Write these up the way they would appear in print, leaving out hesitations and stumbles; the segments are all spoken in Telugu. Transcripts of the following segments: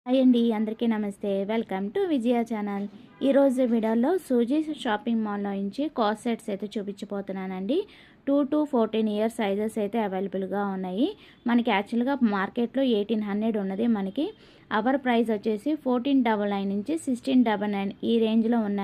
హాయ్ అండి, అందరికీ నమస్తే. Welcome to Vijaya channel. ఈరోజు వీడియోలో సూజీ షాపింగ్ మాల్లో నుంచి కాస్ట్ సెట్స్ అయితే చూపించబోతున్నానండి. 2 to 14 ఇయర్స్ సైజెస్ అయితే అవైలబుల్గా ఉన్నాయి. మనకి యాక్చువల్గా మార్కెట్లో 1800 ఉన్నది. మనకి అవర్ ప్రైస్ వచ్చేసి 1499 నుంచి 1699 ఈ రేంజ్లో ఉన్న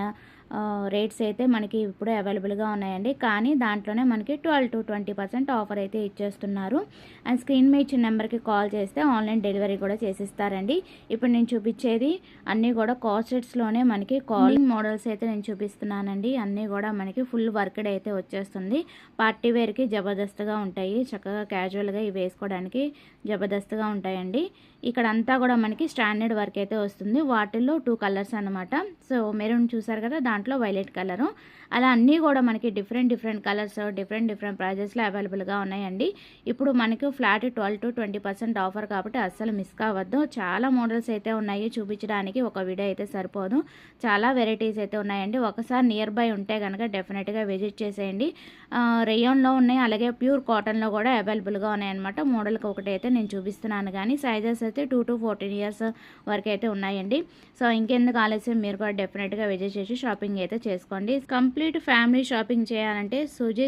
రేట్స్ అయితే మనకి ఇప్పుడు అవైలబుల్గా ఉన్నాయండి. కానీ దాంట్లోనే మనకి 12 to 20% ఆఫర్ అయితే ఇచ్చేస్తున్నారు. అండ్ స్క్రీన్ మీద ఇచ్చిన నెంబర్కి కాల్ చేస్తే ఆన్లైన్ డెలివరీ కూడా చేసిస్తారండి. ఇప్పుడు నేను చూపించేది అన్నీ కూడా కాస్ట్ సెట్స్లోనే మనకి కాలింగ్ మోడల్స్ అయితే నేను చూపిస్తున్నానండి. అన్నీ కూడా మనకి ఫుల్ వర్క్డ్ అయితే వచ్చేస్తుంది. పార్టీ వేర్కి జబర్దస్త్గా ఉంటాయి. చక్కగా క్యాజువల్గా ఇవి వేసుకోవడానికి జబర్దస్త్గా ఉంటాయండి. ఇక్కడ అంతా కూడా మనకి స్టాండర్డ్ వర్క్ అయితే వస్తుంది. వాటిల్లో 2 కలర్స్ అనమాట. సో మెరూన్ చూసారు కదా, దాంట్లో వైలెట్ కలరు. అలా అన్నీ కూడా మనకి డిఫరెంట్ కలర్స్ డిఫరెంట్ ప్రైజెస్లో అవైలబుల్గా ఉన్నాయండి. ఇప్పుడు మనకి ఫ్లాట్ 12 to 20% ఆఫర్ కాబట్టి అస్సలు మిస్ కావద్దు. చాలా మోడల్స్ అయితే ఉన్నాయి, చూపించడానికి ఒక వీడియో అయితే సరిపోదు. చాలా వెరైటీస్ అయితే ఉన్నాయండి. ఒకసారి నియర్ బై ఉంటే కనుక డెఫినెట్గా విజిట్ చేసేయండి. రేయాన్లో ఉన్నాయి, అలాగే ప్యూర్ కాటన్లో కూడా అవైలబుల్గా ఉన్నాయన్నమాట. మోడల్కి ఒకటి అయితే నేను చూపిస్తున్నాను, కానీ సైజెస్ అయితే 2 to 14 ఇయర్స్ వరకు అయితే ఉన్నాయండి. సో ఇంకెందుకు ఆలస్యం, మీరు కూడా డెఫినెట్గా విజిట్ చేసి షాపింగ్ అయితే చేసుకోండి. కంప్లీట్ ఫ్యామిలీ షాపింగ్ చేయాలంటే సూజీ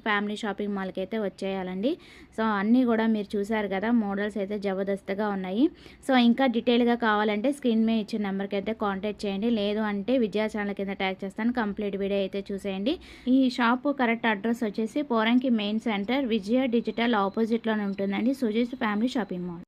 ఫ్యామిలీ షాపింగ్ మాల్కి అయితే వచ్చేయాలండి. సో అన్నీ కూడా మీరు చూసారు కదా, మోడల్స్ అయితే జబర్దస్త్గా ఉన్నాయి. సో ఇంకా డీటెయిల్గా కావాలంటే స్క్రీన్ మీద ఇచ్చిన నెంబర్కి అయితే కాంటాక్ట్ చేయండి. లేదు అంటే విజయ ఛానల్ కింద ట్యాగ్ చేస్తాను, కంప్లీట్ వీడియో అయితే చూసేయండి. ఈ షాపు కరెక్ట్ అడ్రస్ వచ్చేసి పోరంకి మెయిన్ సెంటర్ విజయ డిజిటల్ ఆపోజిట్లోనే ఉంటుందండి, సూజీ ఫ్యామిలీ షాపింగ్ మాల్.